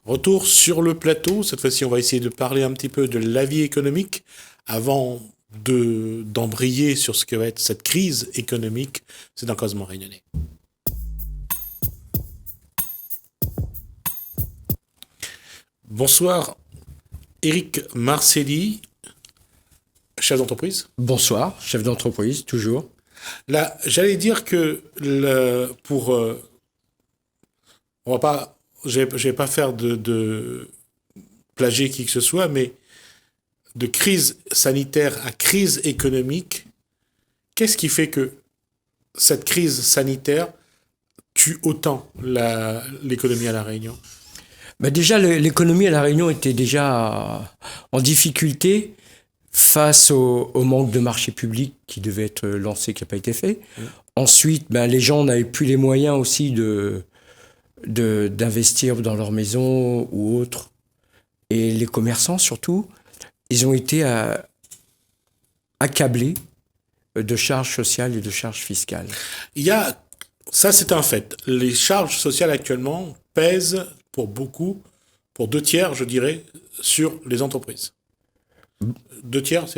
Retour sur le plateau. Cette fois-ci, on va essayer de parler un petit peu de la vie économique avant d'embrayer sur ce que va être cette crise économique. C'est dans Causement Réunionnais. Bonsoir, Éric Marcelli, chef d'entreprise. Bonsoir, chef d'entreprise, toujours. Là, j'allais dire que on va pas, je vais pas faire de plagier qui que ce soit, mais de crise sanitaire à crise économique, qu'est-ce qui fait que cette crise sanitaire tue autant l'économie à La Réunion? Déjà, l'économie à La Réunion était déjà en difficulté face au manque de marché public qui devait être lancé, qui n'a pas été fait. Ensuite, les gens n'avaient plus les moyens aussi d'investir dans leur maison ou autre. Et les commerçants, surtout, ils ont été accablés de charges sociales et de charges fiscales. Ça c'est un fait. Les charges sociales actuellement pèsent pour beaucoup, pour 2/3, je dirais, sur les entreprises. 2/3,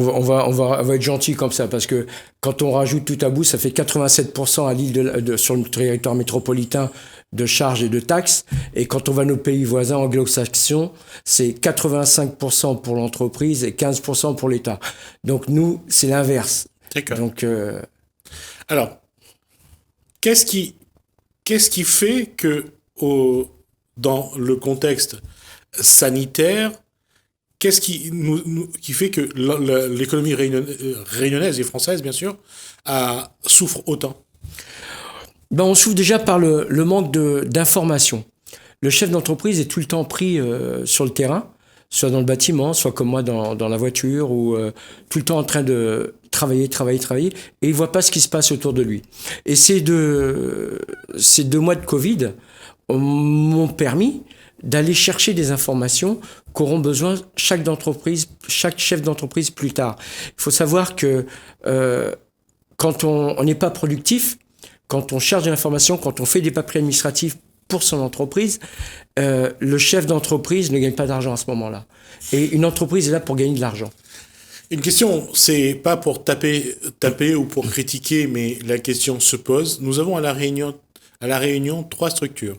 On va être gentil comme ça, parce que quand on rajoute tout à bout, ça fait 87% à l'île sur le territoire métropolitain de charges et de taxes. Et quand on va nos pays voisins anglo-saxons, c'est 85% pour l'entreprise et 15% pour l'État. Donc nous, c'est l'inverse. D'accord. Donc, alors, qu'est-ce qui fait que dans le contexte sanitaire, qu'est-ce qui fait que l'économie réunionnaise et française, bien sûr, souffre autant? On souffre déjà par le manque d'information. Le chef d'entreprise est tout le temps pris sur le terrain, soit dans le bâtiment, soit comme moi dans la voiture, ou tout le temps en train de travailler, et il voit pas ce qui se passe autour de lui. Et ces deux mois de Covid m'ont permis d'aller chercher des informations qu'auront besoin chaque chef d'entreprise plus tard. Il faut savoir que quand on n'est pas productif, quand on cherche de l'information, quand on fait des papiers administratifs pour son entreprise, le chef d'entreprise ne gagne pas d'argent à ce moment-là. Et une entreprise est là pour gagner de l'argent. Une question, c'est pas pour taper ou pour critiquer, mais la question se pose. Nous avons à La Réunion 3 structures.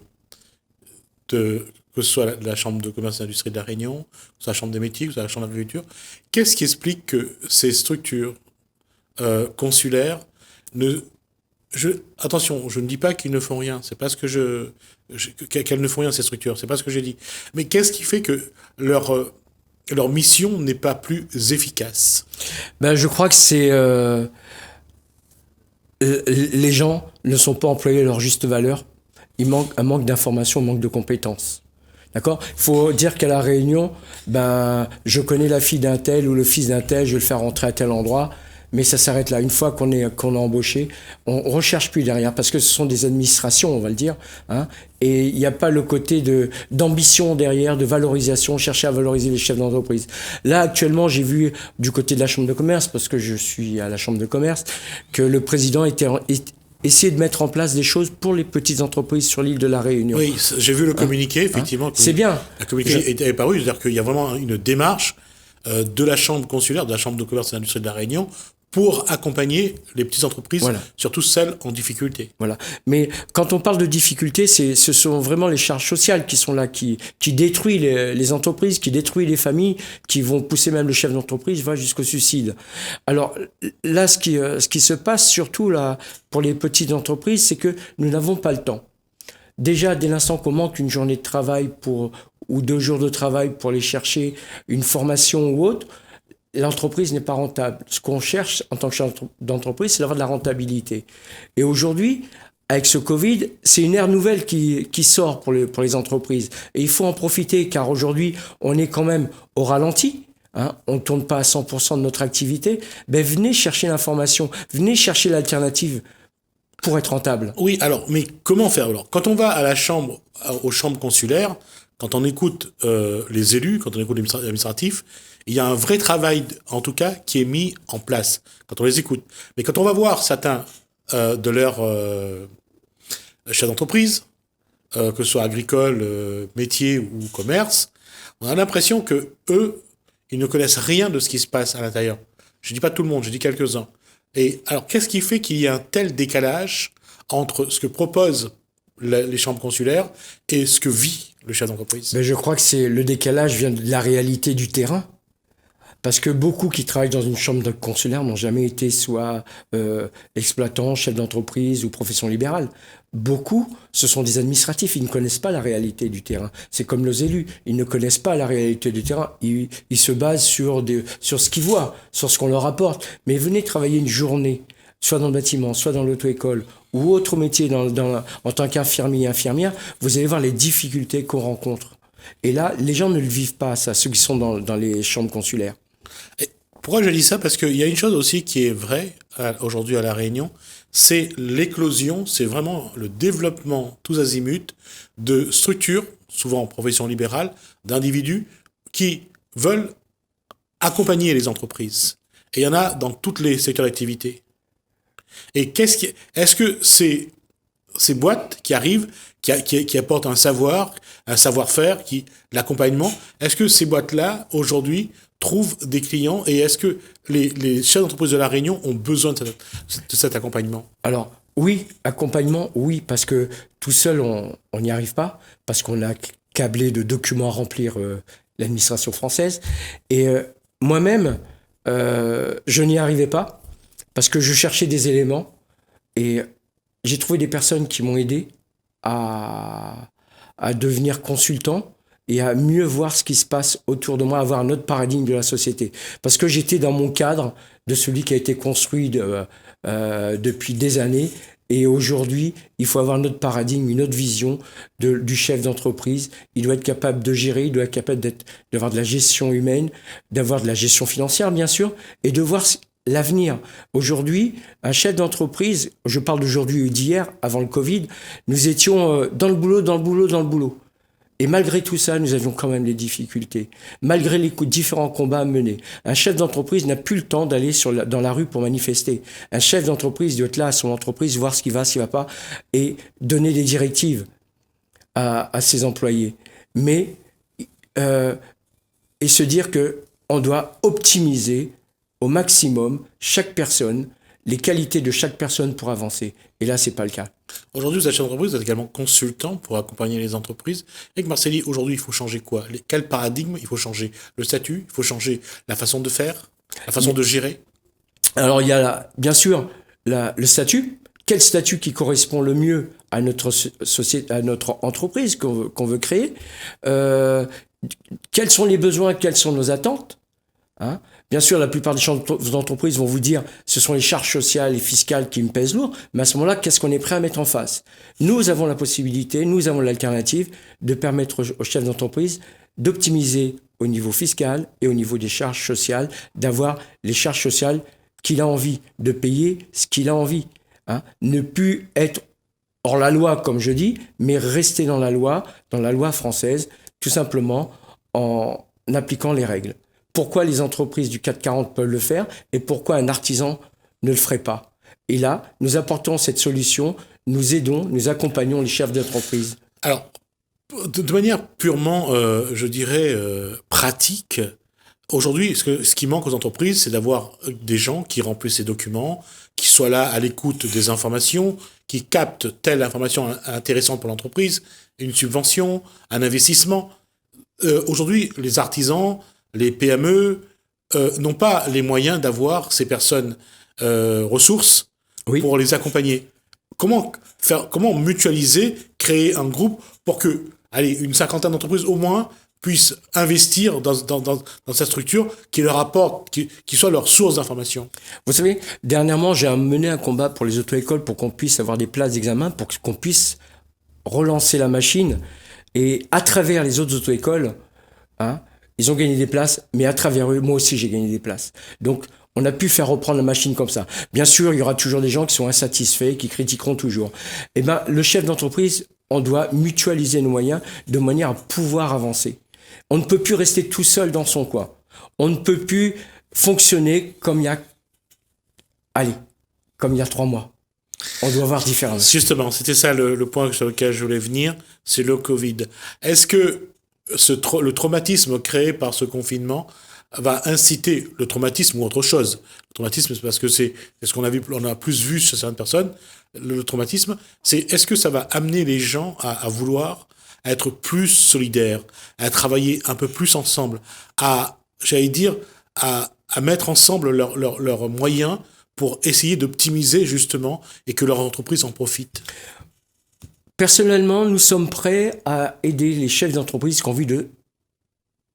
Que ce soit la Chambre de commerce et d'industrie de La Réunion, soit la Chambre des métiers, soit la Chambre d'agriculture. Qu'est-ce qui explique que ces structures consulaires attention, je ne dis pas qu'ils ne font rien. C'est pas ce que qu'elles ne font rien, ces structures. C'est pas ce que j'ai dit. Mais qu'est-ce qui fait que leur mission n'est pas plus efficace? Je crois que c'est les gens ne sont pas employés à leur juste valeur. Il manque un manque d'information, un manque de compétences. D'accord ? Il faut dire qu'à La Réunion, je connais la fille d'un tel ou le fils d'un tel, je vais le faire rentrer à tel endroit. Mais ça s'arrête là. Une fois qu'on a embauché, on recherche plus derrière, parce que ce sont des administrations, on va le dire, hein, et il n'y a pas le côté d'ambition derrière, de valorisation, chercher à valoriser les chefs d'entreprise. Là, actuellement, j'ai vu du côté de la Chambre de commerce, parce que je suis à la Chambre de commerce, que le président essayer de mettre en place des choses pour les petites entreprises sur l'île de La Réunion. Oui, j'ai vu le communiqué, effectivement. C'est bien. Le communiqué est paru, c'est-à-dire qu'il y a vraiment une démarche de la Chambre consulaire, de la Chambre de commerce et d'industrie de La Réunion, pour accompagner les petites entreprises, voilà. Surtout celles en difficulté. Voilà. Mais quand on parle de difficulté, ce sont vraiment les charges sociales qui sont là, qui détruisent les entreprises, qui détruisent les familles, qui vont pousser même le chef d'entreprise jusqu'au suicide. Alors là, ce qui se passe surtout là pour les petites entreprises, c'est que nous n'avons pas le temps. Déjà, dès l'instant qu'on manque une journée de travail ou 2 jours de travail pour aller chercher une formation ou autre, l'entreprise n'est pas rentable. Ce qu'on cherche en tant que chef d'entreprise, c'est d'avoir de la rentabilité. Et aujourd'hui, avec ce Covid, c'est une ère nouvelle qui sort pour les entreprises. Et il faut en profiter, car aujourd'hui, on est quand même au ralenti. Hein, on ne tourne pas à 100% de notre activité. Venez chercher l'information, venez chercher l'alternative pour être rentable. Oui, alors, mais comment faire alors? Quand on va à aux chambres consulaires, quand on écoute les élus, quand on écoute l'administratif, il y a un vrai travail, en tout cas, qui est mis en place quand on les écoute. Mais quand on va voir certains de leurs chefs d'entreprise, que ce soit agricole, métier ou commerce, on a l'impression que eux, ils ne connaissent rien de ce qui se passe à l'intérieur. Je dis pas tout le monde, je dis quelques-uns. Et alors, qu'est-ce qui fait qu'il y a un tel décalage entre ce que proposent les chambres consulaires et ce que vit le chef d'entreprise? Mais je crois que le décalage vient de la réalité du terrain. Parce que beaucoup qui travaillent dans une chambre consulaire n'ont jamais été soit exploitants, chefs d'entreprise ou profession libérale. Beaucoup, ce sont des administratifs, ils ne connaissent pas la réalité du terrain. C'est comme nos élus, ils ne connaissent pas la réalité du terrain. Ils se basent sur ce qu'ils voient, sur ce qu'on leur apporte. Mais venez travailler une journée, soit dans le bâtiment, soit dans l'auto-école, ou autre métier en tant qu'infirmier et infirmière, vous allez voir les difficultés qu'on rencontre. Et là, les gens ne le vivent pas, ça, ceux qui sont dans les chambres consulaires. Et pourquoi je dis ça? Parce qu'il y a une chose aussi qui est vraie aujourd'hui à La Réunion, c'est l'éclosion, c'est vraiment le développement tous azimuts de structures, souvent en profession libérale, d'individus qui veulent accompagner les entreprises. Et il y en a dans tous les secteurs d'activité. Et est-ce que ces boîtes qui arrivent, qui apportent un savoir-faire, l'accompagnement, est-ce que ces boîtes-là, aujourd'hui, trouvent des clients et est-ce que les chefs d'entreprise de La Réunion ont besoin de cet accompagnement? Alors, oui, accompagnement, oui, parce que tout seul, on n'y arrive pas, parce qu'on a câblé de documents à remplir l'administration française. Et moi-même, je n'y arrivais pas, parce que je cherchais des éléments et j'ai trouvé des personnes qui m'ont aidé à devenir consultant et à mieux voir ce qui se passe autour de moi, à avoir un autre paradigme de la société. Parce que j'étais dans mon cadre de celui qui a été construit depuis des années. Et aujourd'hui, il faut avoir un autre paradigme, une autre vision du chef d'entreprise. Il doit être capable de gérer, il doit être capable d'avoir de la gestion humaine, d'avoir de la gestion financière, bien sûr, et de voir l'avenir. Aujourd'hui, un chef d'entreprise, je parle d'aujourd'hui et d'hier, avant le Covid, nous étions dans le boulot. Et malgré tout ça, nous avions quand même des difficultés. Malgré les différents combats menés. Un chef d'entreprise n'a plus le temps d'aller dans la rue pour manifester. Un chef d'entreprise doit être là à son entreprise, voir ce qui va pas, et donner des directives à ses employés. Mais, et se dire que on doit optimiser au maximum chaque personne, les qualités de chaque personne pour avancer. Et là, c'est pas le cas. Aujourd'hui, vous êtes chef d'entreprise, vous êtes également consultant pour accompagner les entreprises. Et que Marceli, aujourd'hui, il faut changer quoi? Quel paradigme? Il faut changer le statut? Il faut changer la façon de faire? La façon de gérer? Alors, il y a bien sûr le statut. Quel statut qui correspond le mieux à notre société, à notre entreprise qu'on veut créer? Quels sont les besoins? Quelles sont nos attentes? Hein? Bien sûr, la plupart des chefs d'entreprise vont vous dire ce sont les charges sociales et fiscales qui me pèsent lourd, mais à ce moment-là, qu'est-ce qu'on est prêt à mettre en face? Nous avons la possibilité, nous avons l'alternative de permettre aux chefs d'entreprise d'optimiser au niveau fiscal et au niveau des charges sociales, d'avoir les charges sociales qu'il a envie, de payer ce qu'il a envie. Hein? Ne plus être hors la loi, comme je dis, mais rester dans la loi française, tout simplement en appliquant les règles. Pourquoi les entreprises du CAC 40 peuvent le faire et pourquoi un artisan ne le ferait pas? Et là, nous apportons cette solution, nous aidons, nous accompagnons les chefs d'entreprise. Alors, de manière purement, je dirais, pratique, aujourd'hui, ce qui manque aux entreprises, c'est d'avoir des gens qui remplissent ces documents, qui soient là à l'écoute des informations, qui captent telle information intéressante pour l'entreprise, une subvention, un investissement. Aujourd'hui, les artisans, les PME n'ont pas les moyens d'avoir ces personnes ressources pour les accompagner. Comment mutualiser, créer un groupe pour que, une cinquantaine d'entreprises au moins puissent investir dans cette structure qui leur apporte, qui soit leur source d'information? Vous savez, dernièrement, j'ai mené un combat pour les auto-écoles pour qu'on puisse avoir des places d'examen, pour qu'on puisse relancer la machine. Et à travers les autres auto-écoles, ils ont gagné des places, mais à travers eux, moi aussi, j'ai gagné des places. Donc, on a pu faire reprendre la machine comme ça. Bien sûr, il y aura toujours des gens qui sont insatisfaits, qui critiqueront toujours. Eh ben, le chef d'entreprise, on doit mutualiser nos moyens de manière à pouvoir avancer. On ne peut plus rester tout seul dans son coin. On ne peut plus fonctionner comme il y a 3 mois. On doit voir différemment. Justement, c'était ça le point sur lequel je voulais venir, c'est le Covid. Est-ce que le traumatisme créé par ce confinement va inciter le traumatisme ou autre chose? Le traumatisme, c'est parce que c'est ce qu'on a vu, on a plus vu chez certaines personnes. Le traumatisme, c'est est-ce que ça va amener les gens à vouloir à être plus solidaires, à travailler un peu plus ensemble, j'allais dire, à mettre ensemble leurs moyens pour essayer d'optimiser justement et que leur entreprise en profite? Personnellement, nous sommes prêts à aider les chefs d'entreprise qui ont envie de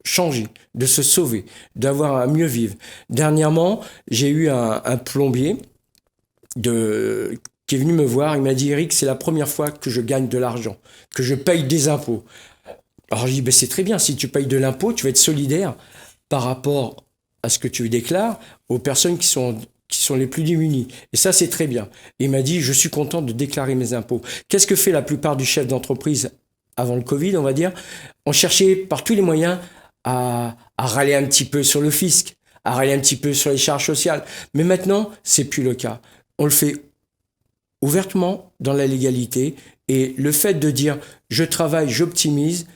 changer, de se sauver, d'avoir à mieux vivre. Dernièrement, j'ai eu un plombier qui est venu me voir. Il m'a dit: Eric, c'est la première fois que je gagne de l'argent, que je paye des impôts. Alors je dis: ben, c'est très bien, si tu payes de l'impôt, tu vas être solidaire par rapport à ce que tu déclares aux personnes qui sont les plus démunis. Et ça, c'est très bien. Et il m'a dit: je suis content de déclarer mes impôts. Qu'est-ce que fait la plupart du chef d'entreprise avant le Covid, on va dire? On cherchait par tous les moyens à râler un petit peu sur le fisc, à râler un petit peu sur les charges sociales. Mais maintenant, c'est plus le cas. On le fait ouvertement dans la légalité. Et le fait de dire: je travaille, j'optimise,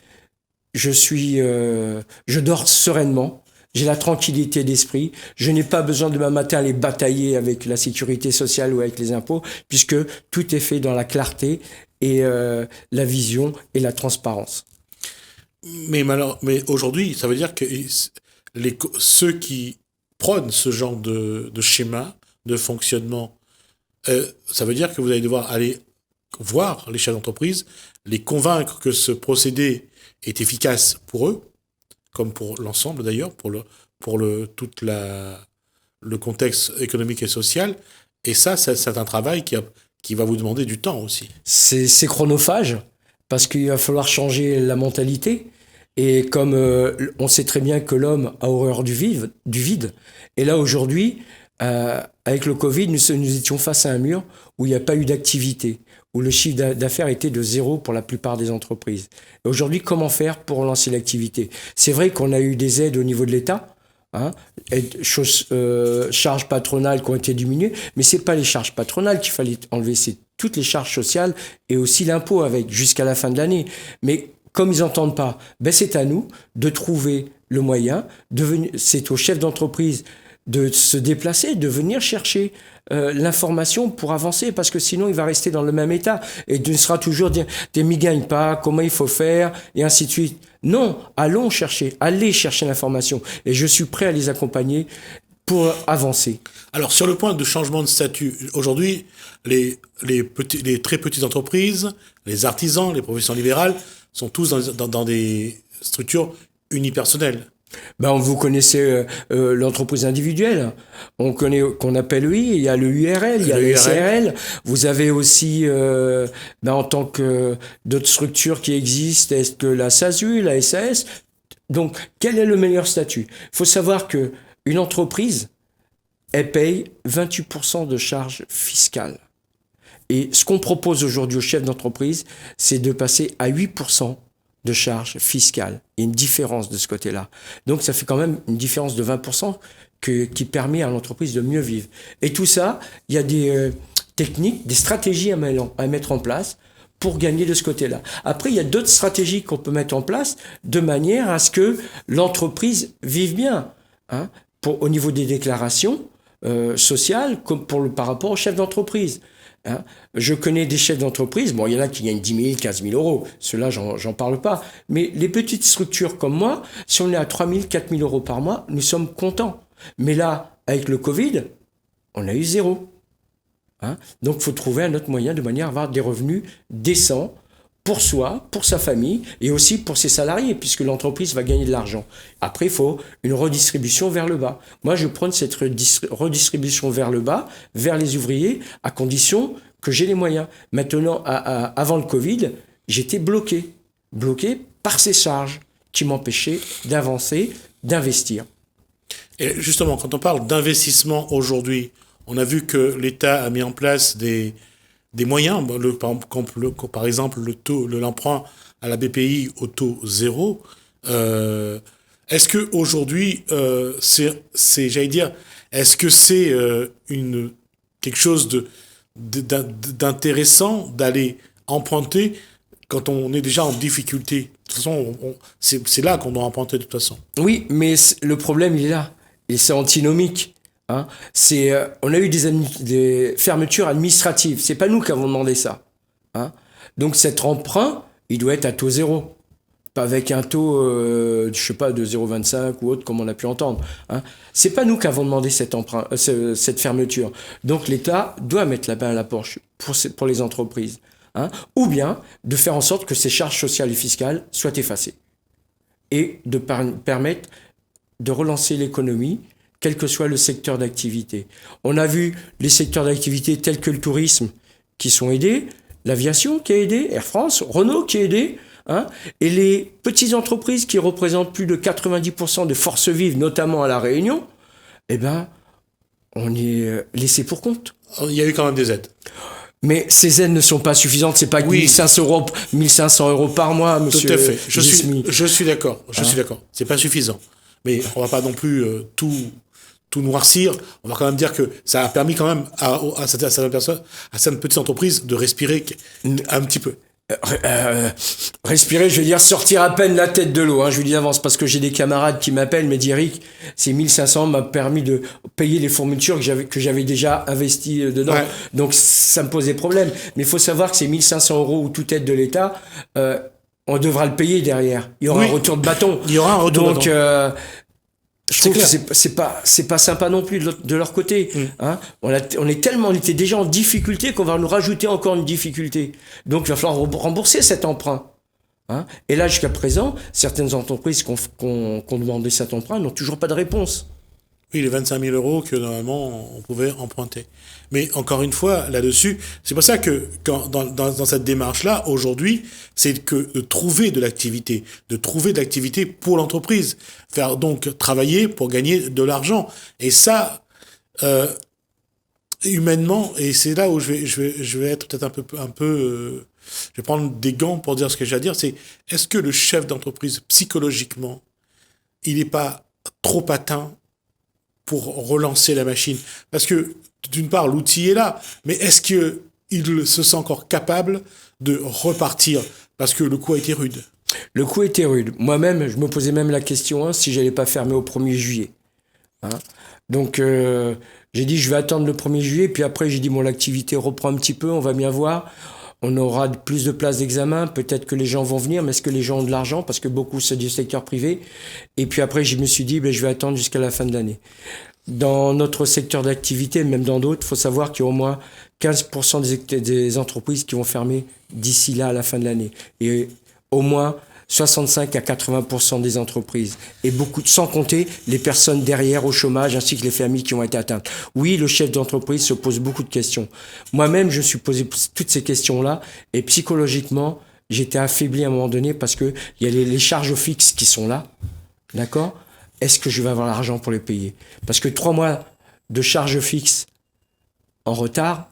je dors sereinement, j'ai la tranquillité d'esprit, je n'ai pas besoin demain matin aller batailler avec la sécurité sociale ou avec les impôts, puisque tout est fait dans la clarté et la vision et la transparence. Mais aujourd'hui, ça veut dire que ceux qui prônent ce genre de schéma, de fonctionnement, ça veut dire que vous allez devoir aller voir les chefs d'entreprise, les convaincre que ce procédé est efficace pour eux, comme pour l'ensemble d'ailleurs, pour tout le contexte économique et social. Et ça, c'est un travail qui va vous demander du temps aussi. C'est chronophage, parce qu'il va falloir changer la mentalité. Et comme on sait très bien que l'homme a horreur du vide, et là aujourd'hui, avec le Covid, nous étions face à un mur où il n'y a pas eu d'activité, où le chiffre d'affaires était de 0 pour la plupart des entreprises. Et aujourd'hui, comment faire pour relancer l'activité? C'est vrai qu'on a eu des aides au niveau de l'État, charges patronales qui ont été diminuées, mais c'est pas les charges patronales qu'il fallait enlever, c'est toutes les charges sociales et aussi l'impôt avec jusqu'à la fin de l'année. Mais comme ils n'entendent pas, ben c'est à nous de trouver le moyen, c'est au chef d'entreprise de se déplacer, de venir chercher l'information pour avancer, parce que sinon il va rester dans le même état et il sera toujours dire: t'es m'y gagne pas, comment il faut faire, et ainsi de suite. Non, allez chercher l'information, et je suis prêt à les accompagner pour avancer. Alors sur le point de changement de statut, aujourd'hui, les très petites entreprises, les artisans, les professions libérales sont tous dans des structures unipersonnelles. Ben, vous connaissez l'entreprise individuelle, on connaît, qu'on appelle UI, il y a le URL, il y a le SRL, vous avez aussi, en tant que d'autres structures qui existent, est-ce que la SASU, la SAS. Donc, quel est le meilleur statut? Il faut savoir que une entreprise, elle paye 28% de charges fiscales. Et ce qu'on propose aujourd'hui aux chefs d'entreprise, c'est de passer à 8% de charges fiscales. Il y a une différence de ce côté-là. Donc ça fait quand même une différence de 20% qui permet à l'entreprise de mieux vivre. Et tout ça, il y a des techniques, des stratégies à mettre en place pour gagner de ce côté-là. Après, il y a d'autres stratégies qu'on peut mettre en place de manière à ce que l'entreprise vive bien, au niveau des déclarations sociales, comme par rapport aux chefs d'entreprise. Je connais des chefs d'entreprise, bon, il y en a qui gagnent 10 000, 15 000 euros, ceux-là, j'en parle pas. Mais les petites structures comme moi, si on est à 3 000, 4 000 euros par mois, nous sommes contents. Mais là, avec le Covid, on a eu 0. Donc, il faut trouver un autre moyen de manière à avoir des revenus décents pour soi, pour sa famille et aussi pour ses salariés, puisque l'entreprise va gagner de l'argent. Après, il faut une redistribution vers le bas. Moi, je prône cette redistribution vers le bas, vers les ouvriers, à condition que j'ai les moyens. Maintenant, avant le Covid, j'étais bloqué par ces charges qui m'empêchaient d'avancer, d'investir. Et justement, quand on parle d'investissement aujourd'hui, on a vu que l'État a mis en place des moyens, par exemple l'emprunt à la BPI au taux 0. Est-ce que aujourd'hui, j'allais dire, est-ce que c'est quelque chose d'intéressant d'aller emprunter quand on est déjà en difficulté. De toute façon, c'est là qu'on doit emprunter de toute façon. Oui, mais le problème, il est là. Et c'est antinomique. Hein. On a eu des fermetures administratives. C'est pas nous qui avons demandé ça. Hein. Donc cet emprunt, il doit être à taux zéro. Pas avec un taux, je sais pas, de 0,25 ou autre, comme on a pu entendre. Hein. C'est pas nous qui avons demandé cet emprunt, cette fermeture. Donc l'État doit mettre la main à la poche pour les entreprises. Hein. Ou bien de faire en sorte que ces charges sociales et fiscales soient effacées. Et de permettre de relancer l'économie, quel que soit le secteur d'activité. On a vu les secteurs d'activité tels que le tourisme qui sont aidés, l'aviation qui est aidée, Air France, Renault qui est aidé, hein, et les petites entreprises qui représentent plus de 90% de forces vives, notamment à La Réunion, eh ben, on est laissé pour compte. Il y a eu quand même des aides. Mais ces aides ne sont pas suffisantes, c'est pas que 1500 euros par mois, monsieur. Tout à fait. Je suis d'accord. Je suis d'accord. C'est pas suffisant. Mais on va pas non plus tout noircir. On va quand même dire que ça a permis quand même à certaines petites entreprises de respirer un petit peu. Respirer, je veux dire sortir à peine la tête de l'eau, hein, je vous dis d'avance, parce que j'ai des camarades qui m'appellent, me disent Eric, ces 1500 m'a permis de payer les fournitures que j'avais déjà investi dedans. Ouais. Donc ça me posait problème. Mais il faut savoir que ces 1500 euros ou toute aide de l'État, on devra le payer derrière. Il y aura un retour de bâton. Il y aura un retour de bâton. Je trouve que c'est pas sympa non plus de leur côté. Hein. On était déjà en difficulté qu'on va nous rajouter encore une difficulté. Donc il va falloir rembourser cet emprunt. Hein. Et là, jusqu'à présent, certaines entreprises qui ont demandé cet emprunt n'ont toujours pas de réponse. Oui, les 25 000 euros que normalement on pouvait emprunter. Mais encore une fois, là-dessus, c'est pour ça que dans cette démarche-là, aujourd'hui, c'est que de trouver de l'activité pour l'entreprise. Faire donc travailler pour gagner de l'argent. Et ça, humainement, et c'est là où je vais être peut-être un peu je vais prendre des gants pour dire ce que j'ai à dire, c'est est-ce que le chef d'entreprise, psychologiquement, il n'est pas trop atteint pour relancer la machine? Parce que, d'une part, l'outil est là, mais est-ce qu'il se sent encore capable de repartir? Parce que le coup a été rude. Le coup a été rude. Moi-même, je me posais même la question si j'allais pas fermer au 1er juillet. Hein. Donc, j'ai dit, je vais attendre le 1er juillet, puis après, j'ai dit, bon, l'activité reprend un petit peu, on va bien voir. On aura plus de places d'examen, peut-être que les gens vont venir, mais est-ce que les gens ont de l'argent? Parce que beaucoup, c'est du secteur privé. Et puis après, je me suis dit, je vais attendre jusqu'à la fin de l'année. Dans notre secteur d'activité, même dans d'autres, il faut savoir qu'il y a au moins 15% des entreprises qui vont fermer d'ici là à la fin de l'année. Et au moins 65 à 80% des entreprises. Et sans compter les personnes derrière au chômage ainsi que les familles qui ont été atteintes. Oui, le chef d'entreprise se pose beaucoup de questions. Moi-même, je me suis posé toutes ces questions-là et psychologiquement, j'étais affaibli à un moment donné parce que il y a les charges fixes qui sont là. D'accord ? Est-ce que je vais avoir l'argent pour les payer ? Parce que 3 mois de charges fixes en retard,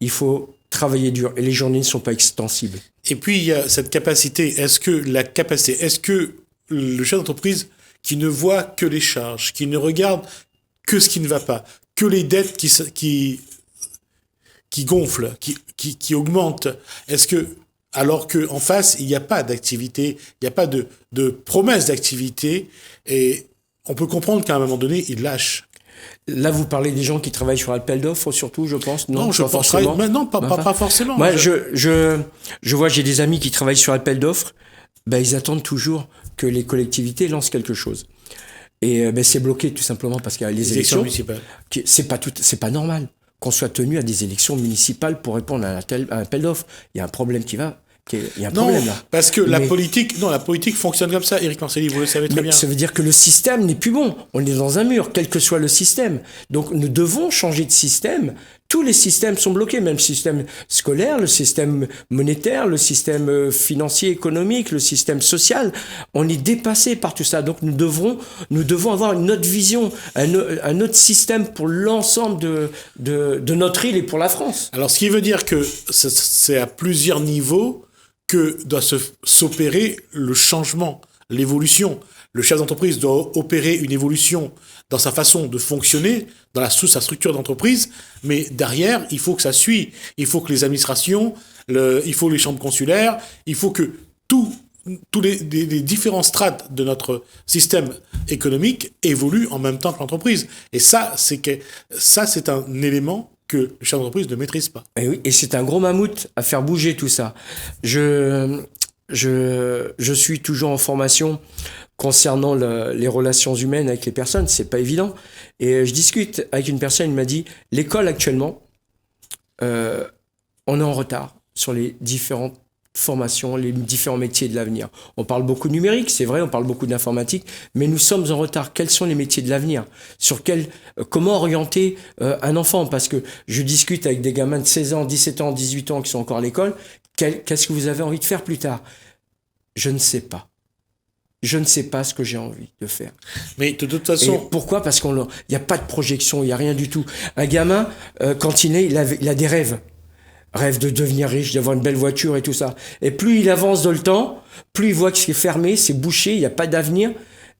il faut travailler dur et les journées ne sont pas extensibles. Et puis il y a cette capacité. Est-ce que le chef d'entreprise qui ne voit que les charges, qui ne regarde que ce qui ne va pas, que les dettes qui gonflent, qui augmentent, alors que en face il n'y a pas d'activité, il n'y a pas de promesse d'activité, et on peut comprendre qu'à un moment donné il lâche. Là, vous parlez des gens qui travaillent sur appel d'offres, surtout, je pense. Non, pas forcément. Pas forcément. Moi, je vois, j'ai des amis qui travaillent sur appel d'offres. Ils attendent toujours que les collectivités lancent quelque chose. Et c'est bloqué tout simplement parce qu'il y a les élections municipales. C'est pas normal qu'on soit tenu à des élections municipales pour répondre à un appel d'offres. Il y a un problème qui va. Il y a un problème là. Parce que la politique fonctionne comme ça, Eric Mancelli, vous le savez très bien. Ça veut dire que le système n'est plus bon. On est dans un mur, quel que soit le système. Donc nous devons changer de système. Tous les systèmes sont bloqués, même le système scolaire, le système monétaire, le système financier, économique, le système social. On est dépassé par tout ça. Donc nous devons avoir une autre vision, un autre système pour l'ensemble de notre île et pour la France. Alors ce qui veut dire que c'est à plusieurs niveaux que doit s'opérer le changement, l'évolution. Le chef d'entreprise doit opérer une évolution dans sa façon de fonctionner, sous sa structure d'entreprise, mais derrière, il faut que ça suive. Il faut que les administrations, il faut les chambres consulaires, il faut que tous les différents strates de notre système économique évoluent en même temps que l'entreprise. Et ça, c'est un élément que le chef d'entreprise ne maîtrise pas. Et oui, et c'est un gros mammouth à faire bouger tout ça. Je suis toujours en formation concernant les relations humaines avec les personnes, c'est pas évident. Et je discute avec une personne, il m'a dit, l'école actuellement, on est en retard sur les différentes formations, les différents métiers de l'avenir. On parle beaucoup de numérique, c'est vrai, on parle beaucoup d'informatique, mais nous sommes en retard. Quels sont les métiers de l'avenir? Comment orienter un enfant? Parce que je discute avec des gamins de 16 ans, 17 ans, 18 ans qui sont encore à l'école. Qu'est-ce que vous avez envie de faire plus tard? Je ne sais pas. Je ne sais pas ce que j'ai envie de faire. Mais de toute façon... Et pourquoi? Parce qu'il n'y a pas de projection, il n'y a rien du tout. Un gamin, quand il est, il a des rêves. Rêve de devenir riche, d'avoir une belle voiture et tout ça. Et plus il avance dans le temps, plus il voit que c'est fermé, c'est bouché, il n'y a pas d'avenir.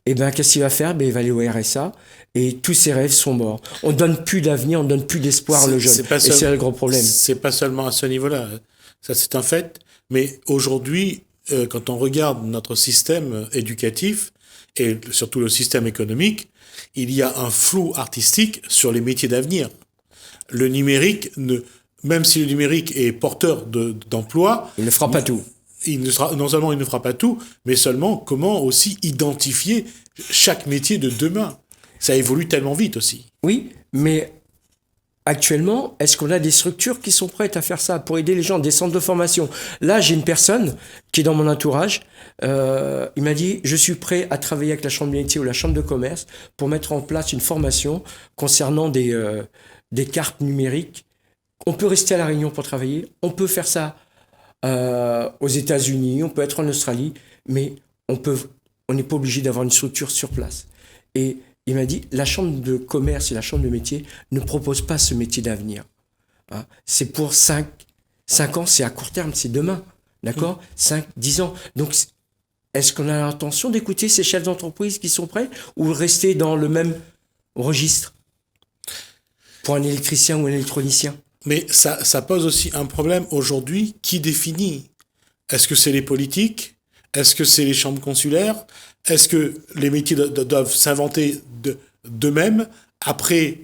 Et bien, qu'est-ce qu'il va faire? Il va aller au RSA et tous ses rêves sont morts. On ne donne plus d'avenir, on ne donne plus d'espoir le jeune. Et c'est le gros problème. C'est pas seulement à ce niveau-là. Ça, c'est un fait. Mais aujourd'hui, quand on regarde notre système éducatif et surtout le système économique, il y a un flou artistique sur les métiers d'avenir. Le numérique, même si le numérique est porteur d'emploi... Il ne fera pas tout. Non seulement il ne fera pas tout, mais seulement comment aussi identifier chaque métier de demain. Ça évolue tellement vite aussi. Oui, mais actuellement, est-ce qu'on a des structures qui sont prêtes à faire ça pour aider les gens, des centres de formation? Là, j'ai une personne qui est dans mon entourage. Il m'a dit, je suis prêt à travailler avec la chambre de métier ou la chambre de commerce pour mettre en place une formation concernant des cartes numériques. On peut rester à La Réunion pour travailler, on peut faire ça aux États-Unis, on peut être en Australie, mais on n'est pas obligé d'avoir une structure sur place. Et il m'a dit, la chambre de commerce et la chambre de métier ne proposent pas ce métier d'avenir. Hein, c'est pour 5 ans, c'est à court terme, c'est demain. D'accord? 5, 10 ans. Donc, est-ce qu'on a l'intention d'écouter ces chefs d'entreprise qui sont prêts ou rester dans le même registre pour un électricien ou un électronicien? Mais ça pose aussi un problème aujourd'hui. Qui définit? Est-ce que c'est les politiques? Est-ce que c'est les chambres consulaires? Est-ce que les métiers doivent s'inventer d'eux-mêmes, après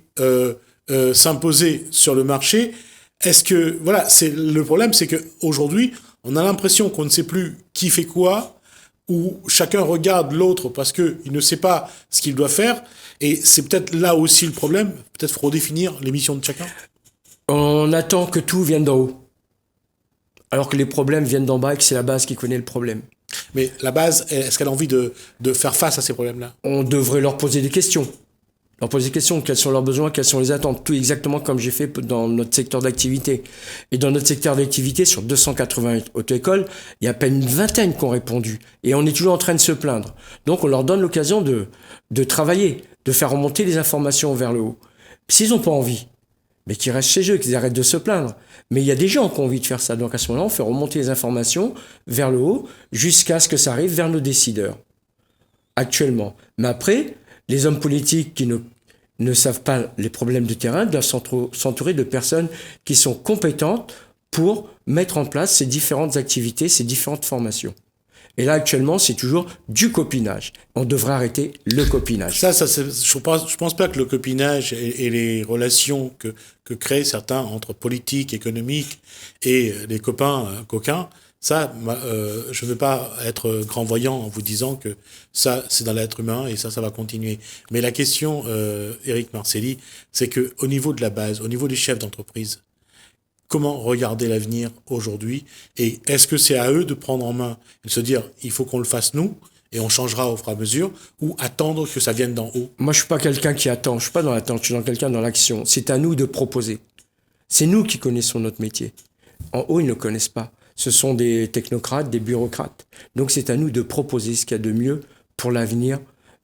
s'imposer sur le marché? Est-ce que... Voilà, le problème, c'est qu'aujourd'hui, on a l'impression qu'on ne sait plus qui fait quoi, ou chacun regarde l'autre parce qu'il ne sait pas ce qu'il doit faire. Et c'est peut-être là aussi le problème. Peut-être faut redéfinir les missions de chacun. On attend que tout vienne d'en haut, alors que les problèmes viennent d'en bas et que c'est la base qui connaît le problème. Mais la base, est-ce qu'elle a envie de faire face à ces problèmes-là? On devrait leur poser des questions. Leur poser des questions, quels sont leurs besoins, quelles sont les attentes, tout exactement comme j'ai fait dans notre secteur d'activité. Et dans notre secteur d'activité, sur 280 auto-écoles, il y a à peine une vingtaine qui ont répondu. Et on est toujours en train de se plaindre. Donc on leur donne l'occasion de travailler, de faire remonter les informations vers le haut. S'ils n'ont pas envie, mais qu'ils restent chez eux, qu'ils arrêtent de se plaindre. Mais il y a des gens qui ont envie de faire ça. Donc à ce moment-là, on fait remonter les informations vers le haut jusqu'à ce que ça arrive vers nos décideurs, actuellement. Mais après, les hommes politiques qui ne savent pas les problèmes de terrain doivent s'entourer de personnes qui sont compétentes pour mettre en place ces différentes activités, ces différentes formations. Et là, actuellement, c'est toujours du copinage. On devrait arrêter le copinage. Je pense pas que le copinage et les relations que créent certains entre politique, économique et les coquins, ça, je ne veux pas être grand voyant en vous disant que ça, c'est dans l'être humain et ça va continuer. Mais la question, Éric Marcelli, c'est que au niveau de la base, au niveau des chefs d'entreprise, comment regarder l'avenir aujourd'hui? Et est-ce que c'est à eux de prendre en main et de se dire, il faut qu'on le fasse nous, et on changera au fur et à mesure, ou attendre que ça vienne d'en haut? Moi, je suis pas quelqu'un qui attend, je suis pas dans l'attente, je suis quelqu'un dans l'action. C'est à nous de proposer. C'est nous qui connaissons notre métier. En haut, ils ne le connaissent pas. Ce sont des technocrates, des bureaucrates. Donc, c'est à nous de proposer ce qu'il y a de mieux pour l'avenir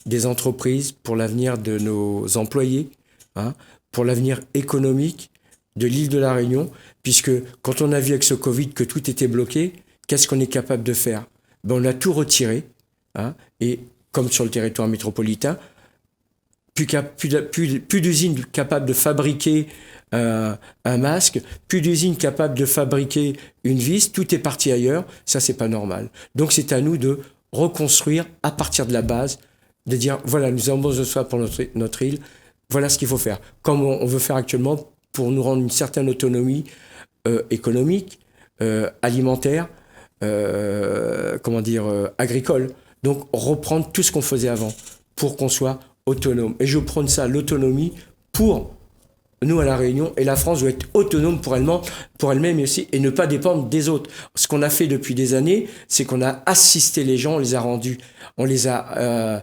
des entreprises, pour l'avenir de nos employés, hein, pour l'avenir économique de l'île de la Réunion, puisque quand on a vu avec ce Covid que tout était bloqué, qu'est-ce qu'on est capable de faire? On a tout retiré, hein, et comme sur le territoire métropolitain, plus d'usines capables de fabriquer un masque, plus d'usines capables de fabriquer une vis, tout est parti ailleurs, ça c'est pas normal. Donc c'est à nous de reconstruire à partir de la base, de dire voilà, nous avons besoin de soi pour notre île, voilà ce qu'il faut faire. Comme on veut faire actuellement pour nous rendre une certaine autonomie économique, alimentaire, agricole. Donc reprendre tout ce qu'on faisait avant pour qu'on soit autonome. Et je prône ça, l'autonomie pour nous à La Réunion, et la France doit être autonome pour elle-même aussi, et ne pas dépendre des autres. Ce qu'on a fait depuis des années, c'est qu'on a assisté les gens, on les a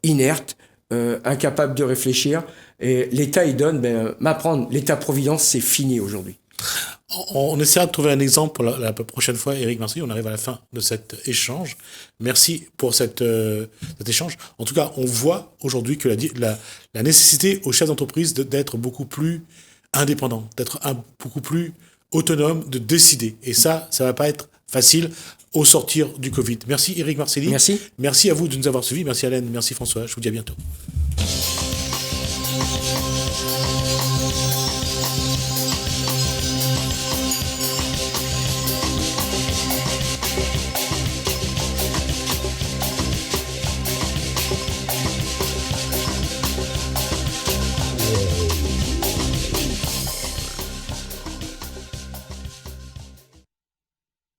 inertes, incapables de réfléchir, et l'État il donne, m'apprendre, l'État-providence c'est fini aujourd'hui. On essaiera de trouver un exemple pour la prochaine fois, Éric Marcelli. On arrive à la fin de cet échange. Merci pour cet échange. En tout cas, on voit aujourd'hui que la nécessité aux chefs d'entreprise d'être beaucoup plus indépendants, d'être beaucoup plus autonomes, de décider. Et ça va pas être facile au sortir du Covid. Merci Éric Marcelli. Merci. Merci à vous de nous avoir suivis. Merci Alain, merci François. Je vous dis à bientôt.